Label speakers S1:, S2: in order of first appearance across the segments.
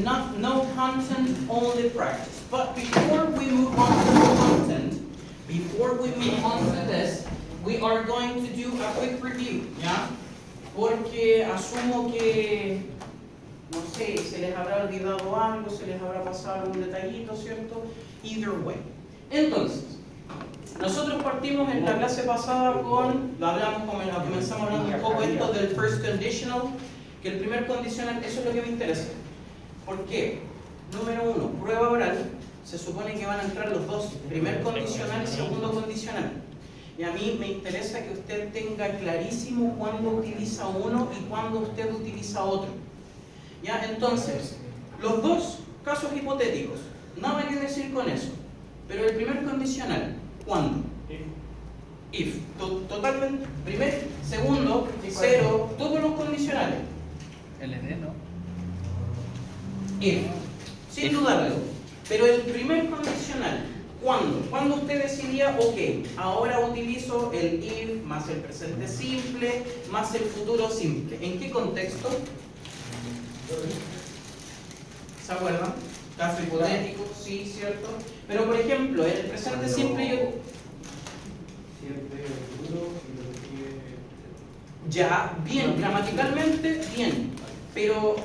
S1: no content, only practice. But before we move on to the content, before we move on to this, we are going to do a quick review, ¿ya? Porque asumo que, no sé, se les habrá olvidado algo, se les habrá pasado algún detallito, ¿cierto? Either way. Entonces, nosotros partimos en la clase pasada comenzamos hablando un poco esto del first conditional, que el primer condicional, eso es lo que me interesa. ¿Por qué? Número uno, prueba oral, se supone que van a entrar los dos, primer condicional y segundo condicional. Y a mí me interesa que usted tenga clarísimo cuándo utiliza uno y cuándo usted utiliza otro. ¿Ya? Entonces, los dos casos hipotéticos, nada que decir con eso. Pero el primer condicional, ¿cuándo? If. Totalmente. Primer, segundo, cero, todos los condicionales.
S2: LD, ¿no?
S1: If. Sin dudarlo. Pero el primer condicional, ¿cuándo? Cuando usted decidía, ok, ahora utilizo el if más el presente simple más el futuro simple. ¿En qué contexto? ¿Se acuerdan? Caso hipotético, sí, cierto. Pero por ejemplo, en el presente simple yo...
S3: Siempre el futuro y lo que sigue...
S1: Ya, bien, gramaticalmente, bien. Pero,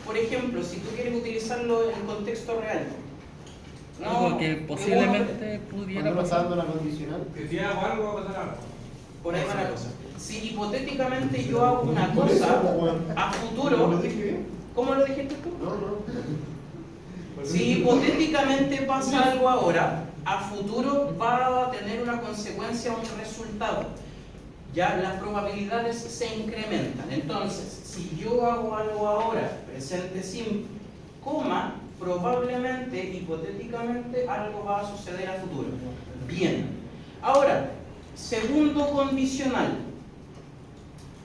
S1: por ejemplo, si tú quieres utilizarlo en contexto real,
S2: Algo que posiblemente pudiera pasar.
S3: pasando la condicional.
S4: Que si hago algo va a pasar algo.
S1: por ahí va la cosa. Si hipotéticamente yo hago una cosa a futuro,
S3: ¿Lo dije bien?
S1: ¿cómo lo dijiste tú?
S3: No.
S1: Si hipotéticamente pasa algo ahora, a futuro va a tener una consecuencia, un resultado. Ya las probabilidades se incrementan. Entonces, si yo hago algo ahora, presente simple, coma, probablemente, hipotéticamente, algo va a suceder a futuro. Bien. Ahora, segundo condicional.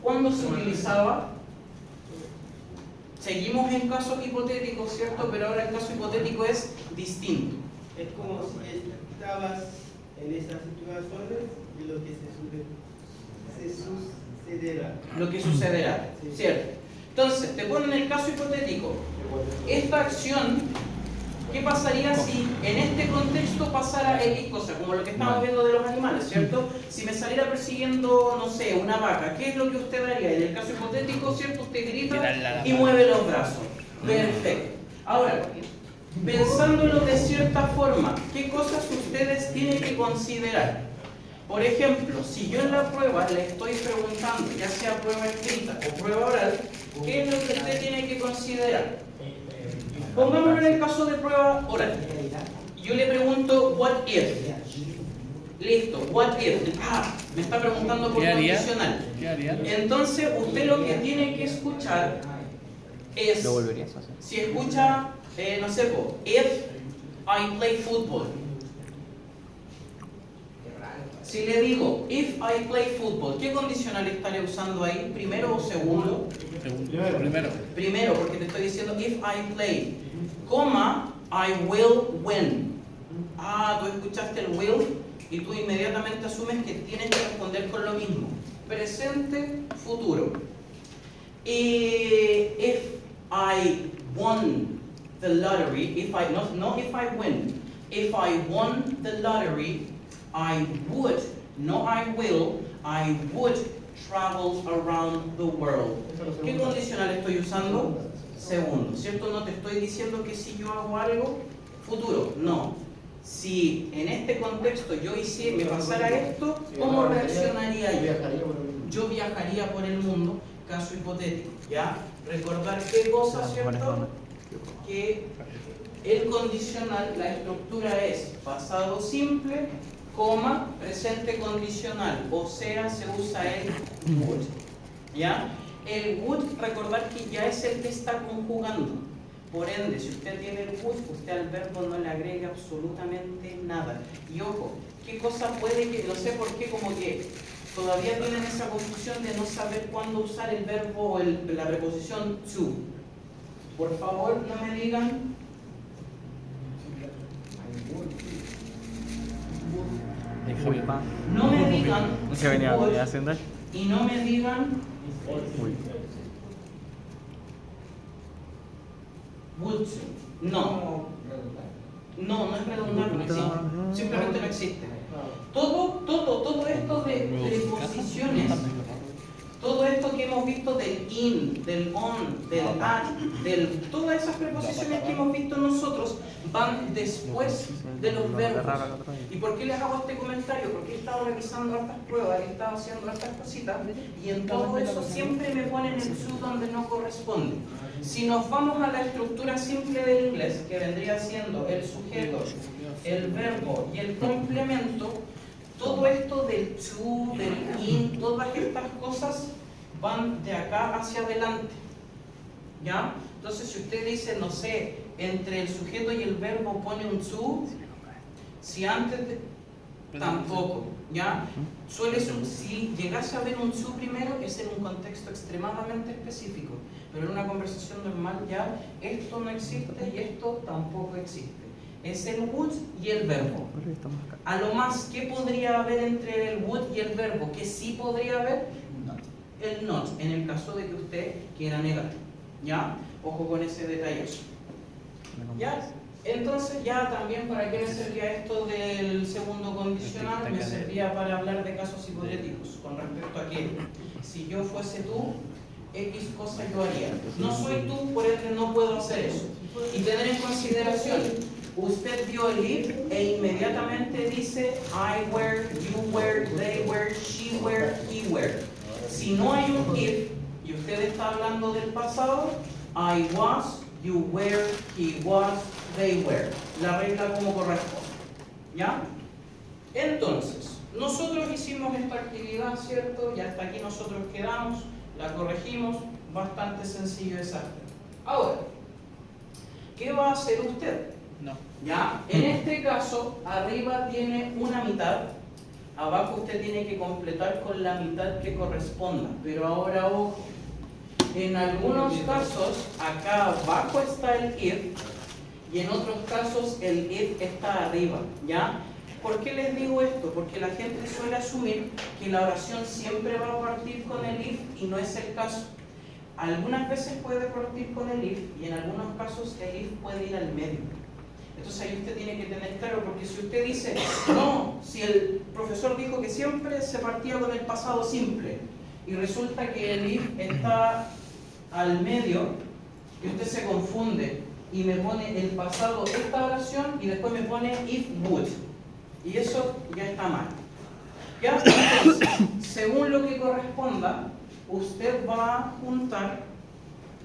S1: ¿Cuándo se utilizaba? Seguimos en casos hipotéticos, ¿cierto? Pero ahora el caso hipotético es distinto.
S5: Es como si estabas en esas situaciones y lo que sucederá.
S1: Lo que sucederá, ¿cierto? Entonces, te ponen el caso hipotético. Esta acción, ¿qué pasaría si en este contexto pasara X cosa? Como lo que estamos viendo de los animales, ¿cierto? Si me saliera persiguiendo, no sé, una vaca, ¿qué es lo que usted haría? En el caso hipotético, ¿cierto? Usted grita y mueve los brazos. Perfecto. Ahora, pensándolo de cierta forma, ¿qué cosas ustedes tienen que considerar? Por ejemplo, si yo en la prueba le estoy preguntando, ya sea prueba escrita o prueba oral, ¿qué es lo que usted tiene que considerar? Pongámoslo en el caso de prueba oral. Yo le pregunto, what if? Listo, what if? Me está preguntando por condicional. Entonces, usted lo que tiene que escuchar es,
S2: ¿Lo volverías a hacer?
S1: si escucha, no sé, if I play football. Si le digo, if I play football, ¿qué condicional estaré usando ahí? ¿Primero o segundo?
S2: Primero.
S1: Primero, porque te estoy diciendo, if I play, coma, I will win. Tú escuchaste el will y tú inmediatamente asumes que tienes que responder con lo mismo. Presente, futuro. If I won the lottery, if I win, if I won the lottery, I would, no I will, I would travel around the world. ¿Qué condicional estoy usando? Segundo, ¿cierto? No te estoy diciendo que si yo hago algo, futuro, no. Si en este contexto yo me pasara esto, ¿cómo reaccionaría yo? Yo viajaría por el mundo, caso hipotético, ¿ya? Recordar qué cosa, ¿cierto? Que el condicional, la estructura es pasado simple, coma, presente condicional, o sea, se usa el would, ¿ya? El would, recordar que ya es el que está conjugando. Por ende, si usted tiene el would, usted al verbo no le agrega absolutamente nada. Y ojo, ¿qué cosa puede que, no sé por qué, como que todavía tienen esa confusión de no saber cuándo usar el verbo o la preposición to? Por favor, no me digan... No me digan
S2: ¿Qué venía
S1: would
S2: haciendo?
S1: y no me digan would to. No. No es redundante, no existe. Simplemente no existe. Todo esto de preposiciones, todo esto que hemos visto del in, del on, del at, todas esas preposiciones que hemos visto nosotros van después de los verbos. ¿Y por qué les hago este comentario? Porque he estado revisando estas pruebas, he estado haciendo estas cositas y en todo eso siempre me ponen el to donde no corresponde. Si nos vamos a la estructura simple del inglés, que vendría siendo el sujeto, el verbo y el complemento, todo esto del to, del in, todas estas cosas van de acá hacia adelante. ¿Ya? Entonces, si usted dice, no sé, entre el sujeto y el verbo pone un to, si antes de... tampoco. ¿Ya? Si llegase a ver un to primero, es en un contexto extremadamente específico. Pero en una conversación normal ya, esto no existe y esto tampoco existe. Es el would y el verbo. A lo más, ¿qué podría haber entre el would y el verbo? ¿Qué sí podría haber? El not, en el caso de que usted quiera negar. ¿Ya? Ojo con ese detalle. ¿Ya? Entonces ya también, ¿para qué me servía esto del segundo condicional? Me servía para hablar de casos hipotéticos con respecto a que si yo fuese tú, X cosa yo haría. No soy tú, por ende no puedo hacer eso. Y tener en consideración, usted vio el if e inmediatamente dice I were, you were, they were, she were, he were. Si no hay un if y usted está hablando del pasado, I was, you were, he was, they were. La regla como corresponde. ¿Ya? Entonces, nosotros hicimos esta actividad, ¿cierto? Y hasta aquí nosotros quedamos, la corregimos, bastante sencillo y exacto. Ahora, ¿qué va a hacer usted?
S2: No.
S1: ¿Ya? En este caso, arriba tiene una mitad, abajo usted tiene que completar con la mitad que corresponda. Pero ahora, ojo, en algunos casos, acá abajo está el if, y en otros casos el if está arriba, ¿ya? ¿Por qué les digo esto? Porque la gente suele asumir que la oración siempre va a partir con el if, y no es el caso. Algunas veces puede partir con el if, y en algunos casos el if puede ir al medio. Entonces ahí usted tiene que tener claro, porque si usted dice, no, si el profesor dijo que siempre se partía con el pasado simple, y resulta que el if está al medio, y usted se confunde, y me pone el pasado esta oración, y después me pone if would, y eso ya está mal. Ya, entonces, según lo que corresponda, usted va a juntar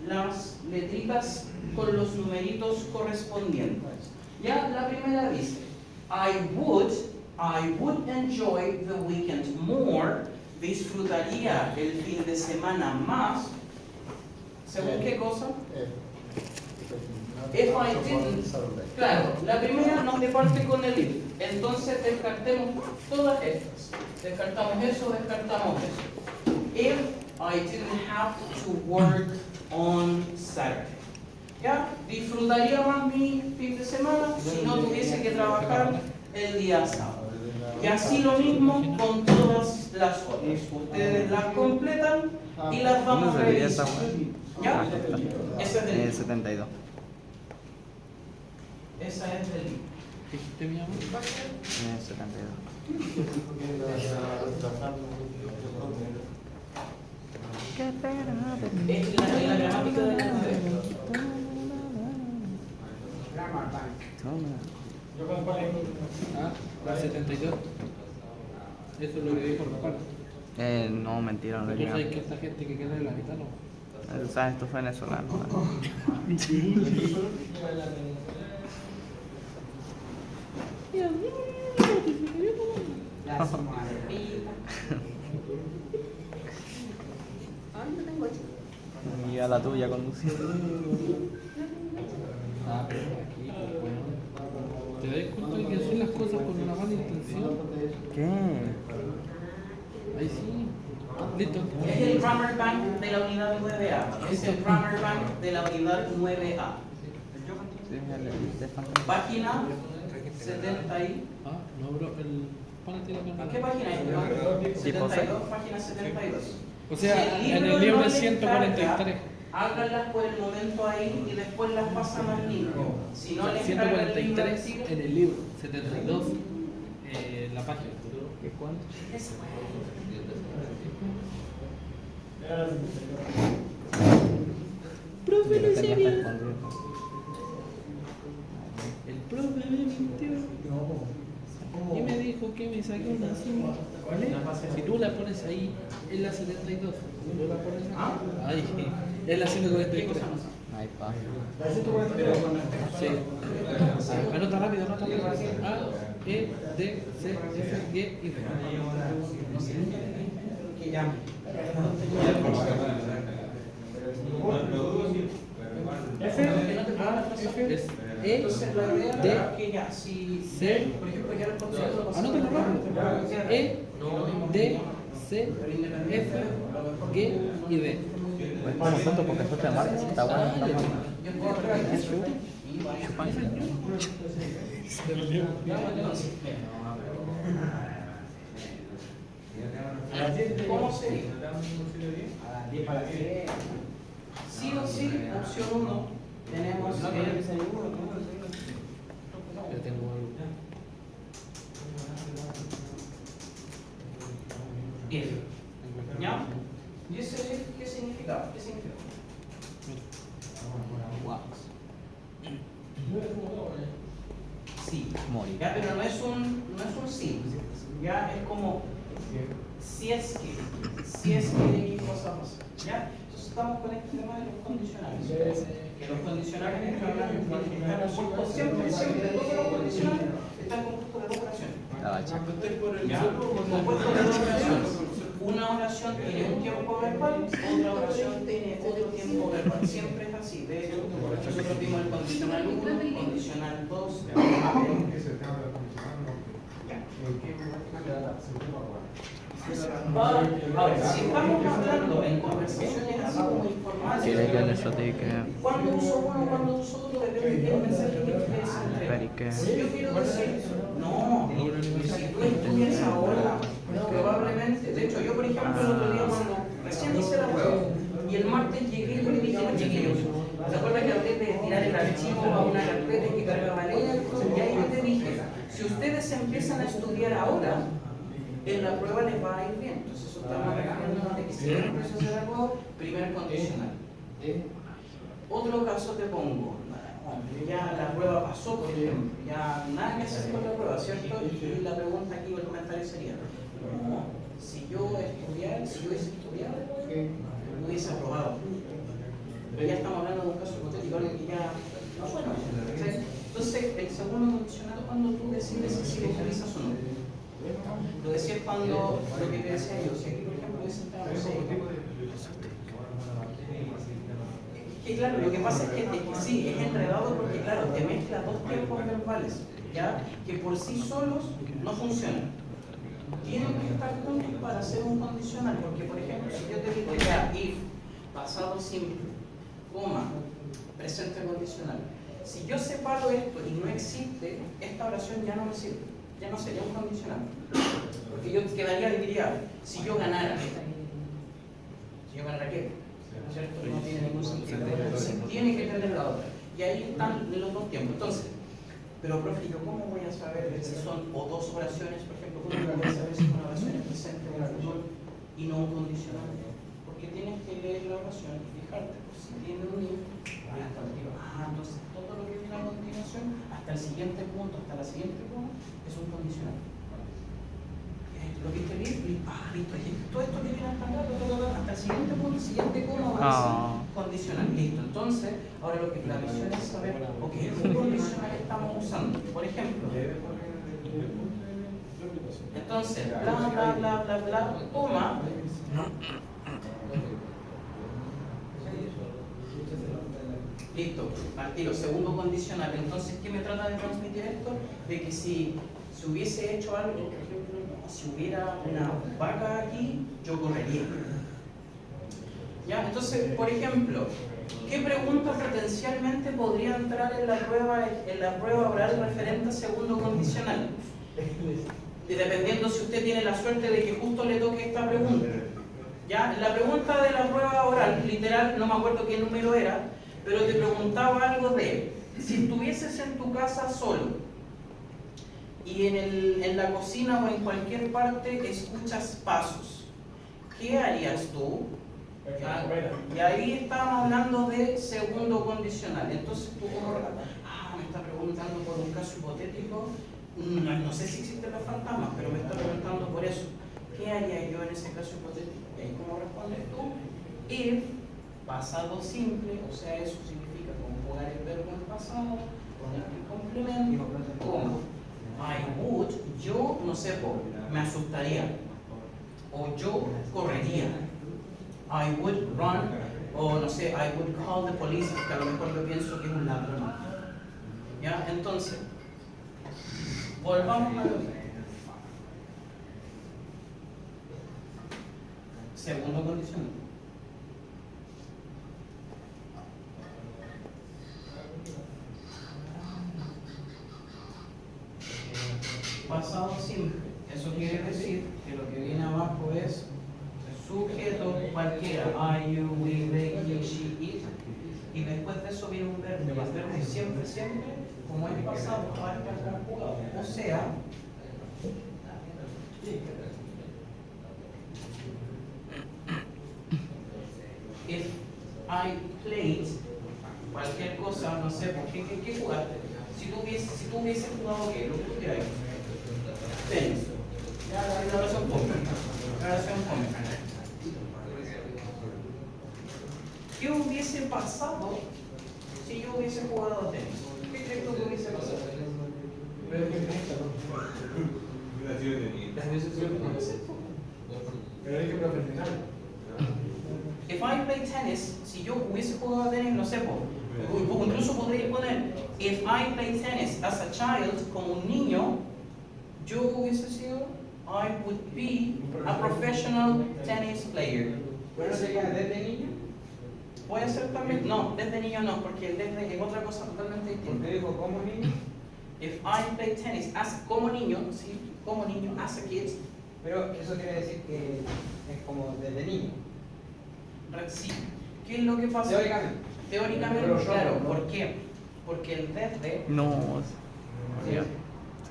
S1: las letritas con los numeritos correspondientes. Ya, la primera dice, I would enjoy the weekend more, disfrutaría el fin de semana más. ¿Según qué cosa? If I didn't. Claro, la primera no te parte con el if. Entonces descartemos todas estas. Descartamos eso, descartamos eso. If I didn't have to work on Saturday. ¿Ya? Disfrutaría más mi fin de semana si no tuviese que trabajar el día sábado. Y así lo mismo con todas las otras. Ustedes las completan y las vamos a revisar. ¿Ya? Esa es del
S6: 72.
S1: Esa es del libro.
S2: ¿Qué dijiste, mi amor?
S6: 72.
S1: Es la gramática del inglés.
S2: Ah, la 72. Eso es lo que dijo Rafael.
S6: No, mentira, no le
S2: Tú
S6: digo.
S2: sabes que esta gente que queda en la mitad no.
S6: Tú sabes, esto fue venezolano. Y a la tuya conduciendo.
S2: Ah, pero aquí, pues, bueno. ¿Te das cuenta de que hacer las cosas con una mala intención?
S6: ¿Qué?
S2: Ahí sí. Listo.
S1: Es el Grammar Bank de la unidad 9A. Es el Grammar Bank de la unidad 9A.
S6: Sí, de fantasma.
S1: Página 70 y...
S2: Ah, no, bro, el... Pónete la cámara.
S1: ¿A qué página es?
S6: Sí, José.
S1: 72, página 72.
S2: O sea,
S1: Si
S2: en el
S1: no
S2: libro
S1: le
S2: es 143.
S1: háganlas por el momento ahí y después las pasan al limpio. Si no les carga el libro al
S2: 143
S1: tiro,
S2: en el libro, 72 la página.
S6: ¿Qué cuánto?
S2: Profe,
S6: Yo
S2: lo
S6: lo
S2: hice
S6: tenía
S2: bien.
S6: respondido.
S2: El profe me mintió. Y me dijo que me saqué una 5. Si tú la pones ahí, es la 72. Si tú la pones ahí, es la 143.
S6: Ahí pasa.
S2: Sí. Anota rápido, anota rápido. A, E, D, C, F, G y D.
S1: que llame.
S2: F, es E,
S1: Entonces la idea
S2: D,
S1: es que ya, si,
S2: C,
S1: por ejemplo, ya el concepto lo pasamos.
S2: anótalo rápido. E, D, C, F, G y D.
S6: Pues como tonto porque esto te marca. Está bueno, está bueno.
S1: ¿Cómo sería? Sí o sí, opción 1, tenemos
S2: Yo tengo algo.
S1: if. ¿Ya? ¿Y ese if qué significa? ¿Qué significa? Sí.
S6: Morir.
S1: Ya, pero no es un sí. Ya es como si es que X cosa pasa. ¿Ya? Entonces estamos con este tema de los condicionales. Que los condicionales están compuestos siempre, todos los condicionales están compuestos de dos oraciones. ¿Ya? Compuestos de dos oraciones. Una oración tiene un tiempo verbal, otra oración tiene otro tiempo verbal. Siempre es así. De hecho, nosotros vimos el condicional 1, condicional 2. Ahora, si estamos hablando en conversaciones así como informales,
S6: ¿Quieres que eso te que
S1: ¿cuándo uso uno, cuándo uso otro? Depende del mensaje que ustedes
S6: Pero, ¿y qué?
S1: entreguen. Si yo quiero decir, no, si tú estudias ahora, probablemente, de hecho, yo por ejemplo el otro día cuando recién hice la prueba y el martes llegué, yo le dije a los chiquillos, ¿se acuerdan que hablé de tirar el archivo a una carpeta que cargaba esto? Y ahí yo te dije, si ustedes empiezan a estudiar ahora, en la prueba les va a ir bien. Entonces eso estamos refiriendo de que si yo empiezo a hacer algo, primer condicional. Otro caso te pongo, ya la prueba pasó, por ejemplo, ya nada que hacer con la prueba, ¿cierto? Y la pregunta aquí o el comentario sería, no, si yo hubiese estudiado, hubiese aprobado. Pero ya estamos hablando de un caso hipotético, algo que ya no fue, ¿no? Entonces, el segundo condicional es cuando tú decides si lo utilizas o no. Lo decía cuando, lo que te decía yo, si aquí por ejemplo hubiese estado, no sé, que claro, lo que pasa es que sí, es enredado porque claro, te mezcla dos tiempos verbales, ¿ya? Que por sí solos no funcionan. Tienen que estar juntos para hacer un condicional, porque por ejemplo, si yo te digo ya, if, pasado simple, coma, presente condicional, si yo separo esto y no existe, esta oración ya no me sirve. Ya no sería un condicional. Porque yo quedaría y diría, si yo ganara qué. ¿Cierto? No tiene ningún sentido. Entonces, tiene que tener la otra. Y ahí están los dos tiempos. Entonces, pero profe, ¿yo cómo voy a saber si son o dos oraciones, por ejemplo, cómo voy a saber si una oración es presente o un futuro y no un condicional? Porque tienes que leer la oración y fijarte, pues, si tiene un if, entonces todo lo que viene a continuación, hasta el siguiente punto, hasta la siguiente coma, es un condicional. Lo que te listo, todo esto que viene hasta acá, hasta el siguiente punto, el siguiente coma va a ser condicional. Listo, entonces, ahora lo que la visión es saber, ok, ¿qué condicional estamos usando? Por ejemplo, entonces, bla, coma. Listo, al tiro, segundo condicional. Entonces, ¿qué me trata de transmitir esto? De que si se hubiese hecho algo, por ejemplo, si hubiera una vaca aquí, yo correría. ¿Ya? Entonces, por ejemplo, ¿qué pregunta potencialmente podría entrar en la prueba oral referente al segundo condicional? Y dependiendo si usted tiene la suerte de que justo le toque esta pregunta. Ya, la pregunta de la prueba oral, literal, no me acuerdo qué número era, pero te preguntaba algo de, si estuvieses en tu casa solo y en la cocina o en cualquier parte escuchas pasos, ¿qué harías tú? Y ahí estábamos hablando de segundo condicional. Entonces tú como me está preguntando por un caso hipotético, no sé si existen los fantasmas, pero me está preguntando por eso. ¿Qué haría yo en ese caso hipotético? Y ahí cómo respondes tú. If, pasado simple, o sea, eso significa conjugar el verbo en pasado, poner el complemento, como I would, yo no sé, me asustaría, o yo correría. I would run, o no sé, I would call the police, porque a lo mejor yo pienso que es un ladrón. ¿Ya? Entonces, volvamos a lo mismo. Segundo condicional. Pasado simple. Eso quiere decir que lo que viene abajo es sujeto cualquiera. I, you, we, they, he, she, it. Y después de eso viene un verbo. Y el verbo siempre, siempre, como es pasado, va a estar conjugado. O sea, if I played cualquier cosa, no sé, ¿qué jugaste? Si tú hubieses jugado ¿qué? Lo que tú quieras. Tenis. Ya, la oración come. La oración come. ¿Qué hubiese pasado si yo hubiese jugado tenis? ¿Qué crees tú que hubiese pasado?
S3: Pero hay que profesional.
S1: If I play tennis, si yo hubiese jugado tenis, no sé, incluso podría poner if I play tennis as a child, como un niño, yo hubiese sido, I would be a professional tennis player.
S5: Bueno, sería desde niño.
S1: Puede ser también, no, desde niño no, porque el desde es otra cosa totalmente
S5: ¿Por
S1: distinta.
S5: qué dijo como niño?
S1: If I play tennis como niño, sí, como niño, as a kid,
S5: Pero eso quiere decir que es como desde niño.
S1: sí. ¿Qué es lo que pasa?
S5: Teóricamente.
S1: Teóricamente,
S3: Pero yo
S1: claro.
S3: no.
S1: ¿Por qué? Porque el desde
S6: No. Ya.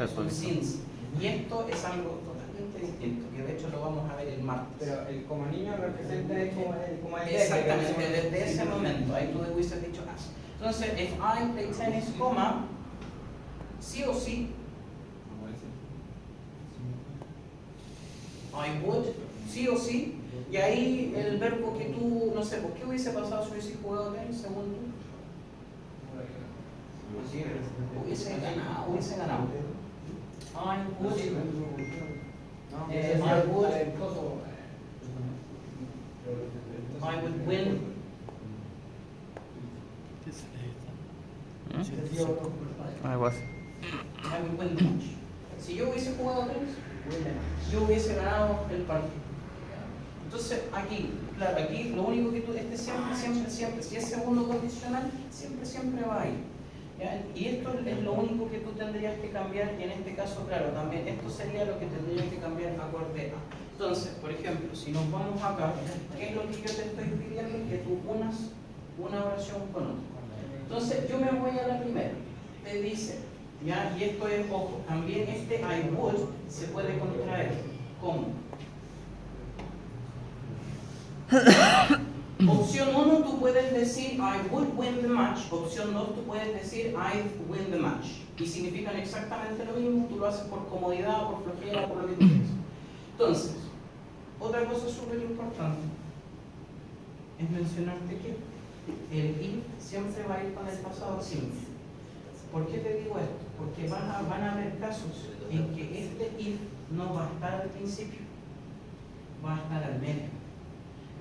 S1: es un since. Y esto es algo totalmente distinto, que de hecho lo vamos a ver el martes.
S5: Pero el como niño representa como el
S1: Exactamente, desde ese momento, ahí tú hubieses dicho as. Entonces, if I play tennis, coma, sí o sí, I would, sí o sí, y ahí el verbo que tú, no sé, ¿por qué hubiese pasado si hubiese jugado tenis, según tú? Hubiese ganado. I would, I would win.
S6: Algo así.
S1: I would win the match. Si yo hubiese jugado tenis, yo hubiese ganado el partido. Entonces, aquí, claro, aquí lo único que tú, siempre, si es segundo condicional, siempre va ahí. ¿Ya? Y esto es lo único que tú tendrías que cambiar, y en este caso, claro, también esto sería lo que tendrías que cambiar acorde a. Entonces, por ejemplo, si nos vamos acá, ¿qué es lo que yo te estoy pidiendo? Que tú unas una oración con otra. Entonces, yo me voy a la primera. Te dice, ¿ya? Y esto es, ojo, también este I would se puede contraer. ¿Cómo? Opción 1, tú puedes decir I would win the match. Opción 2, tú puedes decir I win the match. Y significan exactamente lo mismo, tú lo haces por comodidad, por flojera, por lo que tú quieras. Entonces, otra cosa súper importante es mencionarte que el if siempre va a ir con el pasado simple. ¿Por qué te digo esto? Porque van a haber casos en que este if no va a estar al principio, va a estar al medio.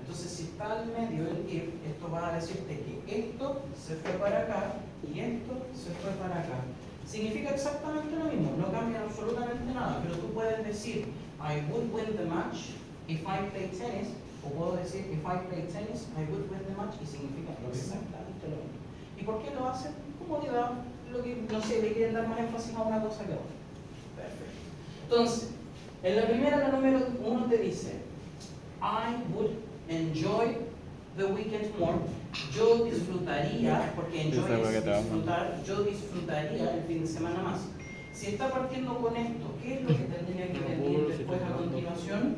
S1: Entonces, si está al medio el if, esto va a decirte que esto se fue para acá y esto se fue para acá. Significa exactamente lo mismo, no cambia absolutamente nada, pero tú puedes decir I would win the match if I play tennis, o puedo decir if I play tennis, I would win the match, y significa exactamente lo mismo. ¿Y por qué lo hacen? Comodidad, lo que, no sé, le quieren dar más énfasis a una cosa que a otra. Perfecto. Entonces, en la primera, la número 1 te dice I would enjoy the weekend more. Yo disfrutaría, porque enjoy es disfrutar, yo disfrutaría el fin de semana más. Si está partiendo con esto, ¿qué es lo que tendría que venir después a continuación?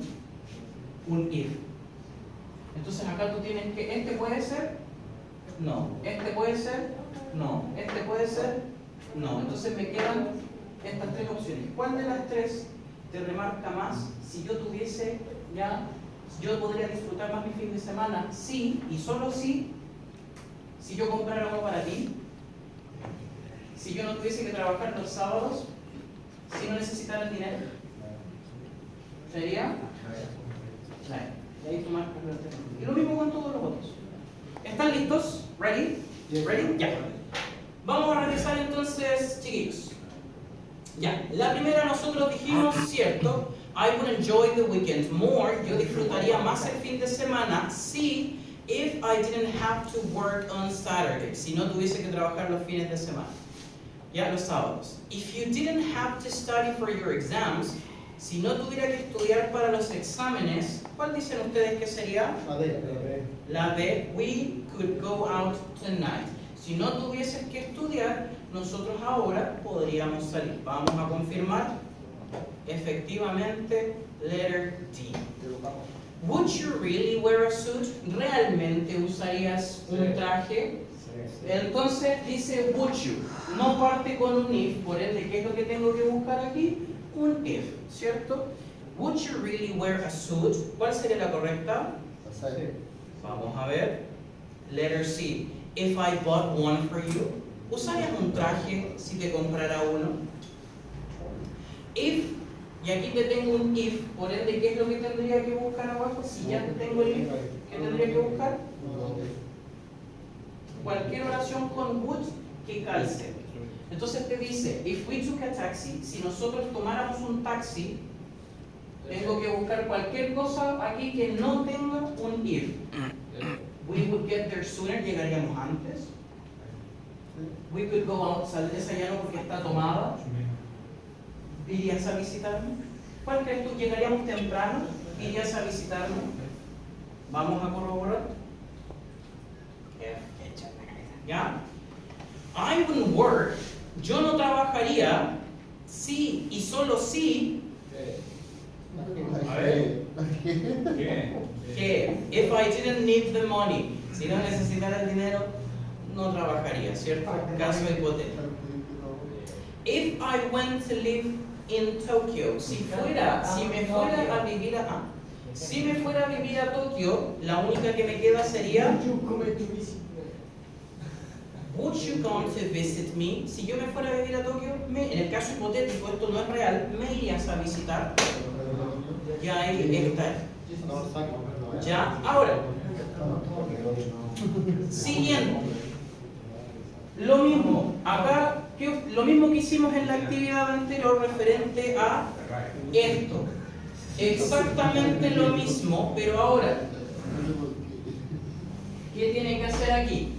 S1: Un if. Entonces acá tú tienes que, ¿este puede ser? No. ¿Este puede ser? No. ¿Este puede ser? No. Entonces me quedan estas tres opciones. ¿Cuál de las tres te remarca más? Si yo tuviese ya, yo podría disfrutar más mi fin de semana, sí, y solo sí, si yo comprara algo para ti, si yo no tuviese que trabajar los sábados, si no necesitara el dinero. ¿Sería? Y ahí tú marcas la alternativa. Y lo mismo con todos los otros. ¿Están listos? ¿Ready? ¿Ready? Ya. Vamos a revisar entonces, chiquillos. Ya, la primera nosotros dijimos, cierto, I would enjoy the weekend more, yo disfrutaría más el fin de semana, si, if I didn't have to work on Saturday, si no tuviese que trabajar los fines de semana, ya los sábados. If you didn't have to study for your exams, si no tuviera que estudiar para los exámenes, ¿cuál dicen ustedes que sería? La de, we could go out tonight. Si no tuvieses que estudiar, nosotros ahora podríamos salir. Vamos a confirmar. Efectivamente, letter D. Would you really wear a suit? ¿Realmente usarías un traje? Entonces dice would you. No parte con un if, por ende, ¿qué es lo que tengo que buscar aquí? Un if, ¿cierto? Would you really wear a suit? ¿Cuál sería la correcta? Vamos a ver. Letter C. If I bought one for you. ¿Usarías un traje si te comprara uno? If, y aquí te tengo un if, por ende, ¿qué es lo que tendría que buscar abajo? Si ya tengo el if, ¿qué tendría que buscar? Cualquier oración con would que calce. Entonces te dice, if we took a taxi, si nosotros tomáramos un taxi, tengo que buscar cualquier cosa aquí que no tenga un if. We would get there sooner, llegaríamos antes. We could go out, saldrías allá no porque está tomada. ¿Irías a visitarme? ¿Cuál crees tú? ¿Llegaríamos temprano? ¿Irías a visitarme? Vamos a corroborar. ¿Ya? I wouldn't work. Yo no trabajaría si y solo si. A ver. Que if I didn't need the money, si no necesitara el dinero, no trabajaría, ¿cierto? Caso hipotético. If I went to live in Tokyo, si me fuera a vivir a Tokio, la única que me queda sería would you come to visit me? Si yo me fuera a vivir a Tokio, en el caso hipotético, esto no es real, ¿me irías a visitar? Ya ahí está. Ya, ahora, siguiente. Lo mismo, acá, lo mismo que hicimos en la actividad anterior referente a esto. Exactamente lo mismo, pero ahora, ¿qué tiene que hacer aquí?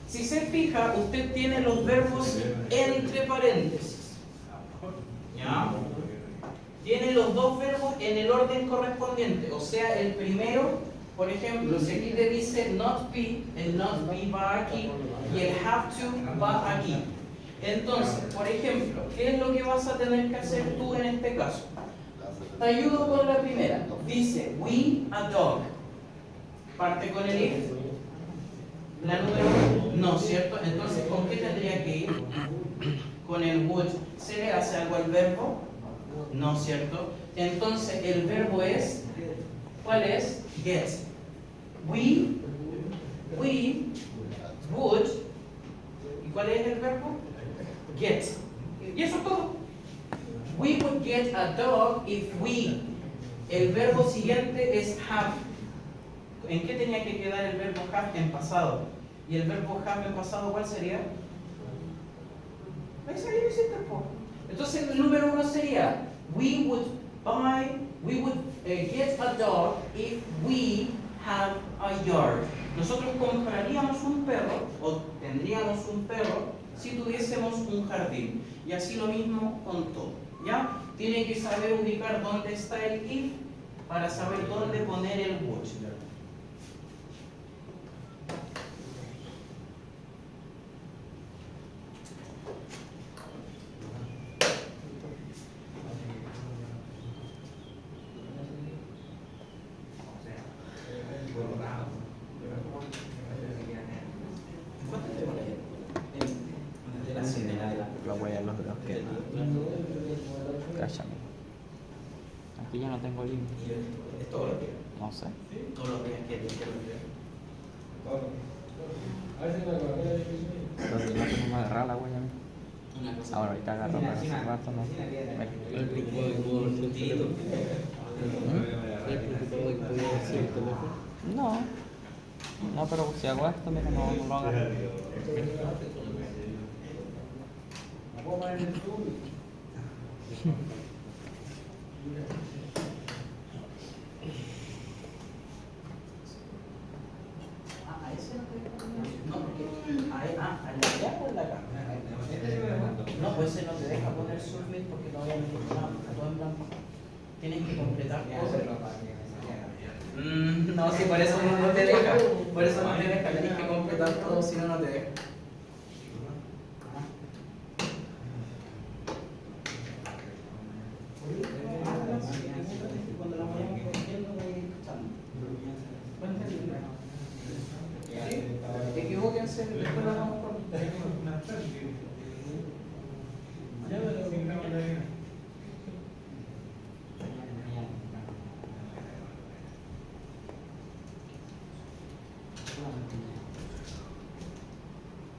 S1: Si se fija, usted tiene los verbos entre paréntesis. ¿Ya? Tiene los dos verbos en el orden correspondiente. O sea, el primero, por ejemplo, si aquí te dice not be, el not be va aquí y el have to va aquí. Entonces, por ejemplo, ¿qué es lo que vas a tener que hacer tú en este caso? Te ayudo con la primera. Dice, we a dog. Parte con el if. La número 1, no, ¿cierto? Entonces, ¿con qué tendría que ir? Con el would. ¿Se le hace algo al verbo? No, ¿cierto? Entonces, el verbo es, ¿cuál es? Get. We would, ¿y cuál es el verbo? Get. Y eso es todo. We would get a dog if we. El verbo siguiente es have. ¿En qué tenía que quedar el verbo have en pasado? ¿Y el verbo have en pasado cuál sería? Ahí salió ese tiempo. Entonces el número 1 sería we would get a dog if we have a yard. Nosotros compraríamos un perro o tendríamos un perro si tuviésemos un jardín. Y así lo mismo con todo. ¿Ya? Tiene que saber ubicar dónde está el if para saber dónde poner el would.
S6: La huella de los dedos que. Cállame. Aquí ya no tengo límite.
S1: Es todo lo que,
S6: No sé.
S1: todo lo que quieres.
S6: Entonces no sé cómo agarrar la huella a mí.
S1: Una cosa.
S6: Ahora ahorita agarro, pero hace rato no.
S2: ¿Estás preocupado de que puedo hacer el teléfono? ¿Estás preocupado de que puedo hacer el teléfono?
S6: No. No, pero si hago esto, mira, no lo agarro.
S1: Ah, a ese no te. No, porque. Al de allá o el de acá. No, pues ese no te deja poner submit porque no voy a meter nada, está todo en blanco. Tienes que completar todo. No, sí, por eso no te deja. Por eso no te deja, tienes que completar todo, si no, no te deja. Cuando la vayamos corrigiendo, voy a ir escuchando. Sí, equivóquense, después la vamos a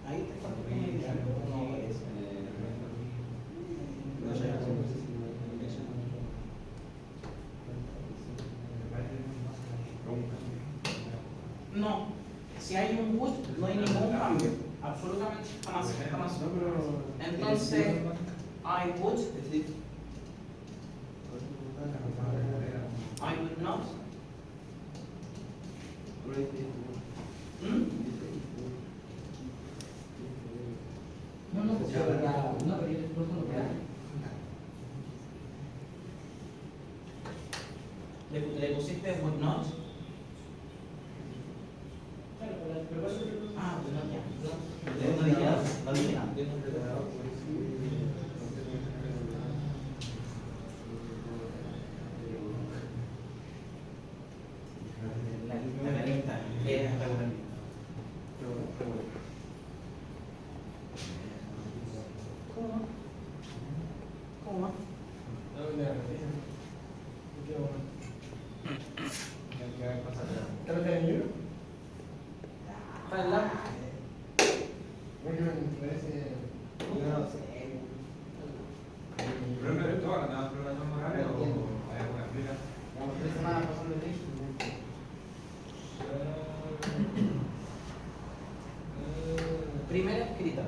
S1: ahí te falta que me digan cómo es. No, si hay un would, no hay ningún cambio. Absolutamente jamás, jamás. Entonces, I would, I would not. ¿Mm? No, ¿Le pusiste would not? Ah, would not, ya. No dije nada, no dije nada. La lista, es regular. ¿Cómo no? ¿Cómo no? ¿Está el lado?
S4: ¿Pero no es toda la programación horaria o hay alguna explica?
S1: Primera escrita.